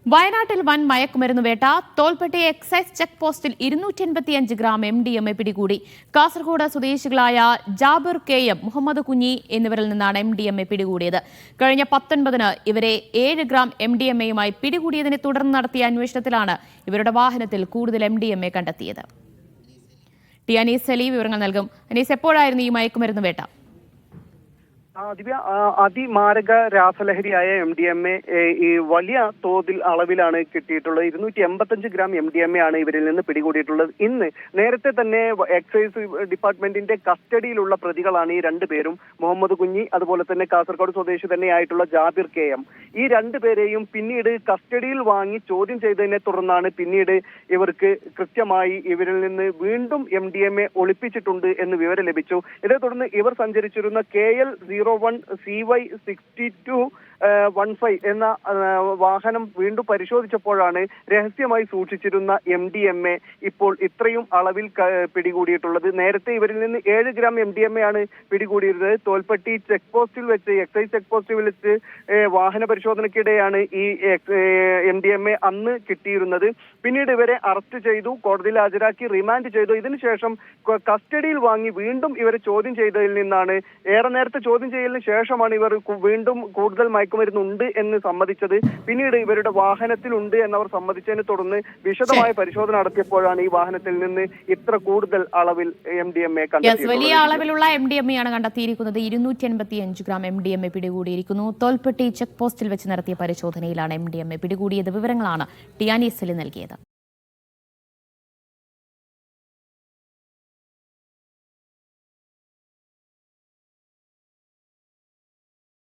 വയനാട്ടിൽ വൻ മയക്കുമരുന്ന് വേട്ട. തോൽപ്പെട്ടി എക്സൈസ് ചെക്ക് പോസ്റ്റിൽ 285 ഗ്രാം MDMA പിടികൂടി. കാസർഗോഡ് സ്വദേശികളായ ജാബിർ KM, മുഹമ്മദ് കുഞ്ഞി എന്നിവരിൽ നിന്നാണ് MDMA പിടികൂടിയത്. കഴിഞ്ഞ 19-ന് ഇവരെ 7 ഗ്രാം MDMAയുമായി പിടികൂടിയതിനെ തുടർന്ന് നടത്തിയ അന്വേഷണത്തിലാണ് ഇവരുടെ വാഹനത്തിൽ കൂടുതൽ MDMA കണ്ടെത്തിയത്. അനീസ് സലീം വിവരങ്ങൾ നൽകും. അനീസ്, എപ്പോഴായിരുന്നു ഈ മയക്കുമരുന്ന് വേട്ട? ദിവ്യ, അതിമാരക രാസലഹരിയായ MDMA ഈ വലിയ തോതിൽ അളവിലാണ് കിട്ടിയിട്ടുള്ളത്. 285 ഗ്രാം MDMA ആണ് ഇവരിൽ നിന്ന് പിടികൂടിയിട്ടുള്ളത്. ഇന്ന് നേരത്തെ തന്നെ എക്സൈസ് ഡിപ്പാർട്ട്മെന്റിന്റെ കസ്റ്റഡിയിലുള്ള പ്രതികളാണ് ഈ രണ്ടുപേരും. മുഹമ്മദ് കുഞ്ഞി, അതുപോലെ തന്നെ കാസർഗോഡ് സ്വദേശി തന്നെയായിട്ടുള്ള ജാബിർ KM. ഈ രണ്ടുപേരെയും പിന്നീട് കസ്റ്റഡിയിൽ വാങ്ങി ചോദ്യം ചെയ്തതിനെ തുടർന്നാണ് പിന്നീട് ഇവർക്ക് കൃത്യമായി ഇവരിൽ നിന്ന് വീണ്ടും MDMA ഒളിപ്പിച്ചിട്ടുണ്ട് എന്ന് വിവരം ലഭിച്ചു. ഇതേ തുടർന്ന് ഇവർ സഞ്ചരിച്ചിരുന്ന KL 01 CY 6215 എന്ന വാഹനം വീണ്ടും പരിശോധിച്ചപ്പോഴാണ് രഹസ്യമായി സൂക്ഷിച്ചിരുന്ന MDMA ഇപ്പോൾ ഇത്രയും അളവിൽ പിടികൂടിയിട്ടുള്ളത്. നേരത്തെ ഇവരിൽ നിന്ന് 7 ഗ്രാം MDMA ആണ് പിടികൂടിയിരുന്നത്. തോൽപ്പെട്ടി ചെക്ക് പോസ്റ്റിൽ വെച്ച്, എക്സൈസ് ചെക്ക് പോസ്റ്റിൽ വെച്ച് വാഹന പരിശോധനയ്ക്കിടെയാണ് ഈ MDMA അന്ന് കിട്ടിയിരുന്നത്. പിന്നീട് ഇവരെ അറസ്റ്റ് ചെയ്തു, കോടതിയിൽ ഹാജരാക്കി റിമാൻഡ് ചെയ്തു. ഇതിനുശേഷം കസ്റ്റഡിയിൽ വാങ്ങി വീണ്ടും ഇവരെ ചോദ്യം ചെയ്തതിൽ നിന്നാണ്, ഏറെ നേരത്തെ ചോദ്യം ചെയ്യലിന് ശേഷമാണ് ഇവർ വീണ്ടും കൂടുതൽ മയക്കുമരുന്നുണ്ട് എന്ന് സമ്മതിച്ചത്. പിന്നീട് ഇവരുടെ വാഹനത്തിലുണ്ട് എന്നവർ സമ്മതിച്ചതിനെ തുടർന്ന് വിശദമായ പരിശോധന നടത്തിയപ്പോഴാണ് ഈ വാഹനത്തിൽ നിന്ന് ഇത്ര കൂടുതൽ അളവിൽ MDMA കണ്ടെത്തിയത്. വലിയ അളവിലുള്ള MDMA ആണ് കണ്ടെത്തിയിരിക്കുന്നത്. 285 ഗ്രാം MDMA പിടികൂടിയിരിക്കുന്നു. തോൽപ്പെട്ടി ചെക്ക് പോസ്റ്റിൽ വെച്ച് നടത്തിയ പരിശോധനയിലാണ് MDMA പിടികൂടിയത്. വിവരങ്ങളാണ് അനീസ് സലീം നൽകിയത്.